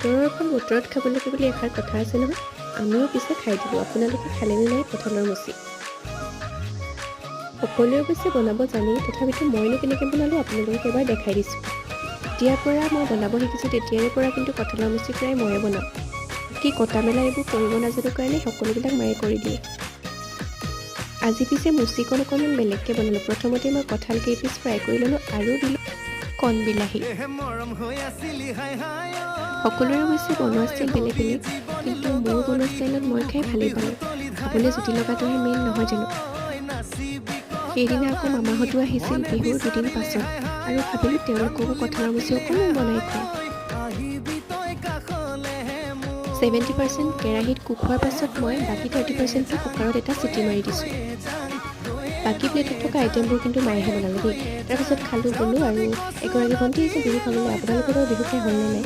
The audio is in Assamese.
বতৰৰ ফল বতৰত খাব লাগে বুলি এষাৰ কথা আছে নহয়। আমিও পিছে খাই দিলোঁ। আপোনালোকে খালেনে নাই কঁঠালৰ মুচি? সকলোৱে অৱশ্যে বনাব জানেই, তথাপিতো মইনো কেনেকৈ বনালোঁ আপোনালোকক এবাৰ দেখাই দিছোঁ। যেতিয়াৰ পৰা মই বনাব শিকিছোঁ তেতিয়াৰে পৰা কিন্তু কঁঠালৰ মুচি প্ৰায় ময়ে বনাওঁ। কি কটা মেলা এইবোৰ কৰিব নাজানো কাৰণে সকলোবিলাক মায়ে কৰি দিয়ে। আজি পিছে মুচিকণ অকণমান বেলেগকৈ বনালোঁ। প্ৰথমতে মই কঁঠাল কেইপিচ ফ্ৰাই কৰি ল'লোঁ আৰু দিলোঁ কণ বিলাহী। সকলোৰে অৱশ্যে বনোৱা ষ্টাইল বেলেগ বেলেগ, কিন্তু মোৰ বনোৱা ষ্টাইলত মই খাই ভালেই পালোঁ। খাবলৈ জুতি লগাটোহে মেইন নহয় জানো। সেইদিনা আকৌ মামাহঁতো আহিছিল বিহুৰ দুদিন পাছত, আৰু ভাবিলোঁ তেওঁলোককো কঁঠালৰ মুচি অকণমান বনাই খুৱাওঁ। 70% কেৰাহীত কুক হোৱাৰ পাছত মই বাকী 30%টো কুকাৰত এটা চিটি মাৰি দিছোঁ। বাকী প্লেটত থকা আইটেমবোৰ কিন্তু মায়েহে বনালে দেই। তাৰপিছত খালোঁ বলোঁ আৰু এগৰাকী ভণ্টি আহিছে বিহু খাবলৈ। আপোনালোকৰ বিহু খাই হ'লনে নাই?